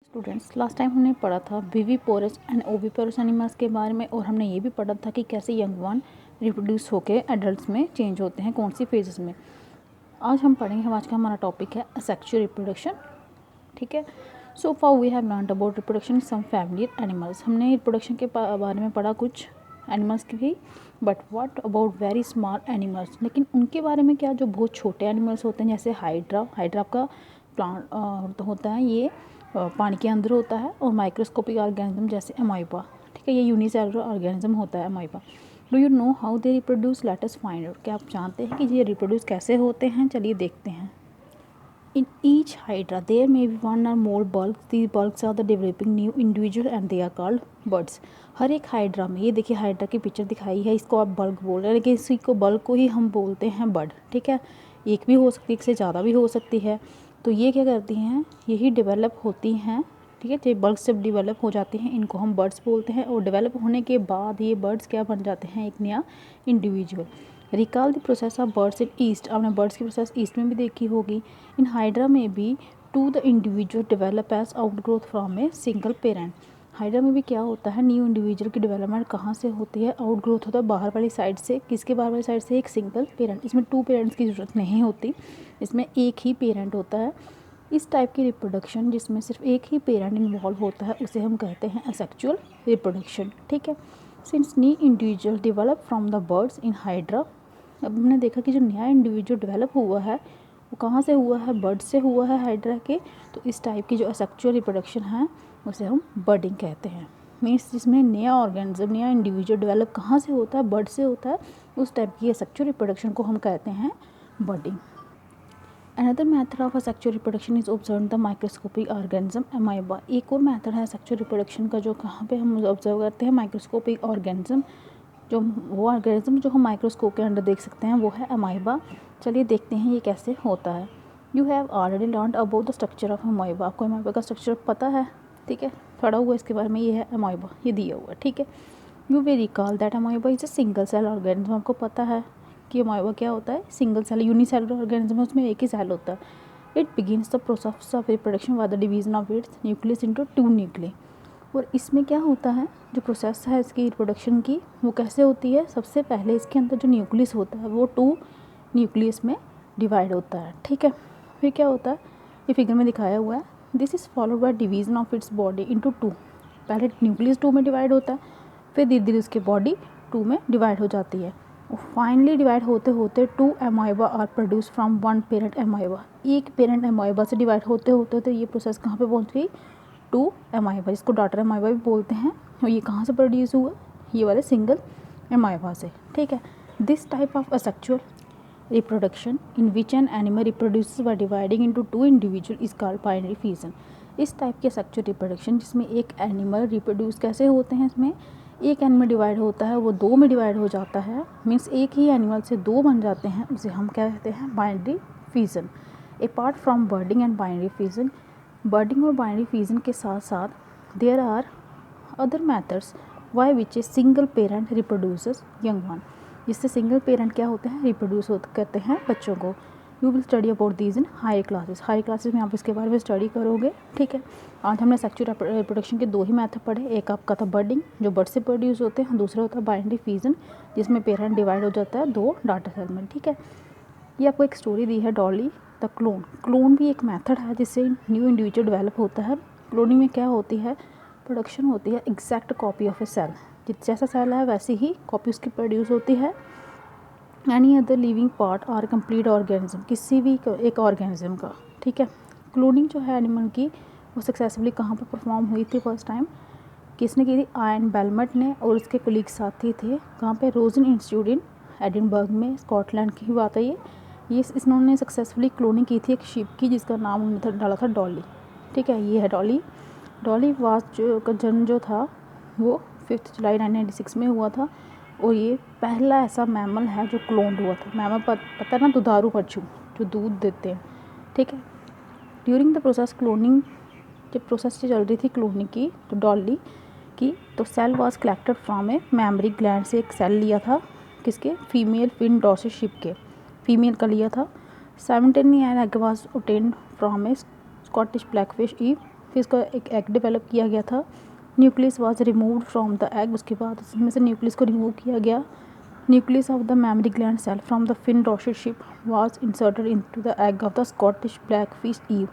Students, last time हमने पढ़ा था विविपोरस एंड ओविपोरस एनिमल्स के बारे में और हमने ये भी पढ़ा था कि कैसे यंग वन रिप्रोड्यूस होकर एडल्ट्स में चेंज होते हैं, कौन सी फेजेस में। आज हम पढ़ेंगे, आज का हमारा टॉपिक है असेक्सुअल रिप्रोडक्शन। ठीक है, so far we have learned about reproduction some familiar animals. हमने रिप्रोडक्शन के बारे में पढ़ा कुछ एनिमल्स की भी, but what about very small animals. लेकिन उनके बारे में क्या, जो बहुत छोटे एनिमल्स होते हैं, जैसे हाइड्रा का प्लांट होता है, ये पानी के अंदर होता है, और माइक्रोस्कोपिक ऑर्गेनिज्म जैसे अमाइबा। ठीक है, ये यूनिसेलुलर ऑर्गेनिज्म होता है amoeba. Do you know how they reproduce? Let us find out. क्या आप जानते हैं कि ये रिप्रोड्यूस कैसे होते हैं? चलिए देखते हैं। In each hydra there may be one or more bulbs. These bulbs are the developing new individual and they are called buds. हर एक हाइड्रा में, ये देखिए हाइड्रा की पिक्चर दिखाई है, इसको आप बल्ब बोल रहे हैं, लेकिन इसी को बल्ब को ही हम बोलते हैं बड। ठीक है, एक भी हो सकती है, एक से ज़्यादा भी हो सकती है। तो ये क्या करती हैं, यही डेवलप होती हैं। ठीक है, जब बल्ब्स जब डेवलप हो जाती हैं, इनको हम बर्ड्स बोलते हैं, और डेवलप होने के बाद ये बर्ड्स क्या बन जाते हैं, एक नया individual. Recall the process of buds in yeast. आपने बर्ड्स की प्रोसेस ईस्ट में भी देखी होगी। इन हाइड्रा में भी to the individual develop as outgrowth from a single parent. Hydra में भी क्या होता है, न्यू इंडिविजुअल की डेवलपमेंट कहाँ से होती है, आउटग्रोथ होता है बाहर वाली साइड से। किसके बाहर वाली साइड से? एक सिंगल पेरेंट। इसमें टू पेरेंट्स की ज़रूरत नहीं होती, इसमें एक ही पेरेंट होता है। इस टाइप की रिप्रोडक्शन जिसमें सिर्फ एक ही पेरेंट इन्वॉल्व होता है, उसे हम कहते हैं असेक्सुअल रिप्रोडक्शन। ठीक है, since new individual develop from the birds in hydra. अब हमने देखा कि जो नया इंडिविजुअल डेवलप हुआ है वो कहाँ से हुआ है, बर्ड से हुआ है हाइड्रा के। तो इस टाइप की जो असेक्सुअल रिप्रोडक्शन है उसे हम बर्डिंग कहते हैं। मीन्स जिसमें नया ऑर्गेनिज्म, नया इंडिविजुअल डेवलप कहाँ से होता है, बर्ड से होता है, उस टाइप की असेक्सुअल रिप्रोडक्शन को हम कहते हैं budding. Another method of asexual reproduction is observe the microscopic organism amoeba. एक और मेथड है असेक्सुअल रिप्रोडक्शन का, जो कहाँ पे हम ऑब्जर्व करते हैं, माइक्रोस्कोपिक ऑर्गेनिज्म। जो वो ऑर्गेनिज्म जो हम माइक्रोस्कोप के अंडर देख सकते हैं वो है अमाइबा। चलिए देखते हैं ये कैसे होता है। You have already learn about the structure of amoeba. आपको अमाइबा का स्ट्रक्चर पता है? ठीक है, पढ़ा हुआ इसके बारे में, ये है अमाइबा, ये दिया हुआ है। ठीक है, you may recall that amoeba is a single cell organism. आपको पता है कि अमाइबा क्या होता है, सिंगल सेल यूनिसेलुलर ऑर्गेनिज्म है, उसमें एक ही सेल होता है। It begins the process of reproduction by the division of its nucleus into two nucleus. और इसमें क्या होता है, जो प्रोसेस है इसकी रिप्रोडक्शन की, वो कैसे होती है? सबसे पहले इसके अंदर जो न्यूक्लियस होता है वो टू न्यूक्लियस में डिवाइड होता है। ठीक है, फिर क्या होता है, ये फिगर में दिखाया हुआ है। This is followed by division of its body into two. पहले न्यूक्लियस टू में डिवाइड होता है, फिर धीरे धीरे उसकी बॉडी टू में डिवाइड हो जाती है, और फाइनली डिवाइड होते होते two amoeba are produce from one parent amoeba. एक पेरेंट अमाइबा से डिवाइड होते होते तो ये प्रोसेस कहाँ पे पहुँच गई? टू अमाइबा, जिसको डॉटर अमाइबा भी बोलते हैं। और ये कहाँ से प्रोड्यूस हुआ? ये वाले सिंगल अमाइबा से। ठीक है, this type of asexual reproduction in which an animal reproduces by dividing into two individual is called binary fusion. इस टाइप के असेक्सुअल रिप्रोडक्शन जिसमें एक एनिमल रिप्रोड्यूस कैसे होते हैं, इसमें एक एनिमल डिवाइड होता है, वो दो में डिवाइड हो जाता है, मीन्स एक ही एनिमल से दो बन जाते हैं, उसे हम क्या कहते हैं? Binary fusion. Apart from budding and binary fusion, budding और बाइनरी फ्यूजन के साथ साथ there are other methods by which a single parent reproduces young one. जिससे सिंगल पेरेंट क्या होते हैं? रिप्रोड्यूस करते हैं बच्चों को। You will study about these in higher classes. Higher classes में आप इसके बारे में स्टडी करोगे। ठीक है, आज हमने सेक्सुअल रिप्रोडक्शन के दो ही मेथड पढ़े। एक आपका था बर्डिंग, जो बर्ड से प्रोड्यूस होते हैं, दूसरा होता है बाइनरी फ्यूजन, जिसमें पेरेंट डिवाइड हो जाता है दो डॉटर सेल में। ठीक है, ये आपको एक स्टोरी दी है, डॉली द क्लोन। क्लोन भी एक मेथड है जिससे न्यू इंडिविजुअल डेवलप होता है। क्लोनिंग में क्या होती है? प्रोडक्शन होती है exact copy of a cell. जैसा सेल है वैसी ही कॉपी उसकी प्रोड्यूस होती है। एनी अदर लिविंग पार्ट और कंप्लीट ऑर्गेनिज्म, किसी भी एक ऑर्गेनिज्म का। ठीक है, क्लोनिंग जो है एनिमल की, वो सक्सेसफुली कहाँ पर परफॉर्म हुई थी फर्स्ट टाइम? किसने की थी? आयन बेलमट ने, और उसके कलीग साथी थे। कहाँ पे? रोजन इंस्टीट्यूट इन एडिनबर्ग में, स्कॉटलैंड की बात है ये इन्होंने सक्सेसफुली क्लोनिंग की थी एक शिप की, जिसका नाम उन्होंने डाला था डॉली। ठीक है, ये है डॉली। डॉली वाज का जन्म जो था वो 5 जुलाई 1996 में हुआ था, और ये पहला ऐसा मैमल है जो क्लोन्ड हुआ था। मैमल पता है ना, दुधारू पशु जो दूध देते हैं। ठीक है, ड्यूरिंग द प्रोसेस क्लोनिंग, जब प्रोसेस चल रही थी क्लोनिंग की तो डॉली की, तो cell was collected from a mammary gland से एक सेल लिया था, किसके? फीमेल फिन डॉर्सल शिप के, फीमेल का लिया था। 17 an egg was obtained from a Scottish blackface ewe फिर इसका एक एग डेवलप किया गया था, nucleus was removed from the egg, उसके बाद उसमें से न्यूक्लियस को रिमूव किया गया, nucleus of the mammary gland cell from the Finn Dorset sheep was inserted into the egg of the Scottish blackface ewe,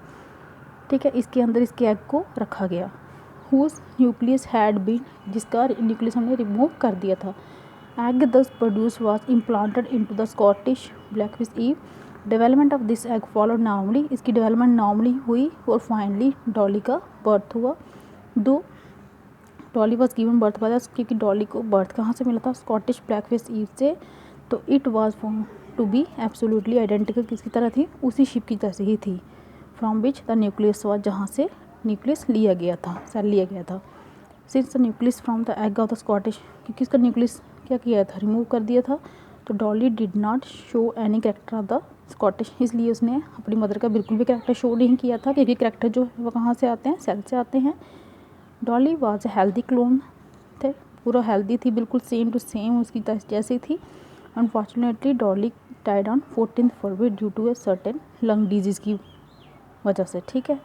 ठीक है, इसके अंदर इसके एग को रखा गया, हुज न्यूक्लियस हैड बीन, जिसका न्यूक्लियस हमने रिमूव कर दिया था, egg thus produce was implanted into the Scottish blackface ewe, development of this egg followed normally, इसकी डेवलपमेंट नॉर्मली हुई और फाइनली डॉली का बर्थ हुआ। दो Dolly was given birth by the, क्योंकि डॉली को बर्थ कहाँ से मिला था, स्कॉटिश ब्लैक फिश ईव से, तो it was found to be absolutely identical, किसकी तरह थी, उसी शिप की जैसे ही थी, from which the nucleus was, जहाँ से न्यूक्लियस लिया गया था, सेल लिया गया था, since the nucleus from the egg of the Scottish, क्योंकि इसका न्यूक्लियस क्या किया था, रिमूव कर दिया था, तो Dolly did not show any character of the Scottish, इसलिए उसने अपनी मदर का बिल्कुल भी कैरेक्टर शो नहीं किया था, क्योंकि कैरेक्टर जो है वो कहाँ से आते हैं, सेल से आते हैं। Dolly was a healthy clone, थे पूरा हेल्दी थी, बिल्कुल सेम टू सेम उसकी जैसी थी। Unfortunately Dolly died on 14 February due to a certain lung disease की वजह से, ठीक है।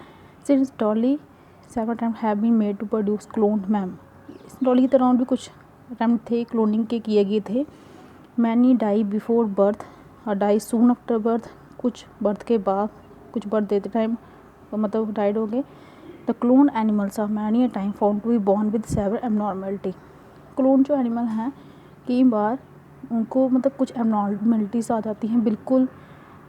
Since Dolly 7 attempt have been made to produce clone मैम, इस डॉली की तरह भी कुछ अटेम्प्ट थे क्लोनिंग के किए गए थे। मैनी डाई बिफोर बर्थ और डाई सून आफ्टर बर्थ, कुछ बर्थ के बाद, कुछ बर्थ देते टाइम मतलब डाइड हो गए। The clone animals are many a time found to be born with several abnormality, clone जो एनिमल हैं कई बार उनको मतलब कुछ एबनॉर्मेलिटीज़ आ जाती हैं, बिल्कुल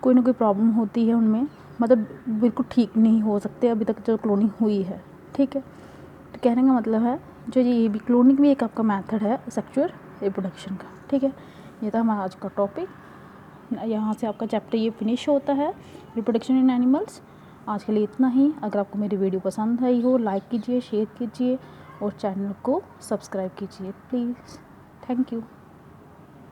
कोई ना कोई प्रॉब्लम होती है उनमें, मतलब बिल्कुल ठीक नहीं हो सकते अभी तक जो क्लोनिंग हुई है, ठीक है। तो कहने का मतलब है जो ये भी क्लोनिंग भी एक आपका मेथड है सेक्सुअल रिप्रोडक्शन का, ठीक है। ये था हमारा आज का टॉपिक, यहाँ से आपका चैप्टर ये फिनिश होता है, रिप्रोडक्शन इन एनिमल्स। आज के लिए इतना ही। अगर आपको मेरी वीडियो पसंद आई हो, लाइक कीजिए, शेयर कीजिए और चैनल को सब्सक्राइब कीजिए प्लीज़। Thank you.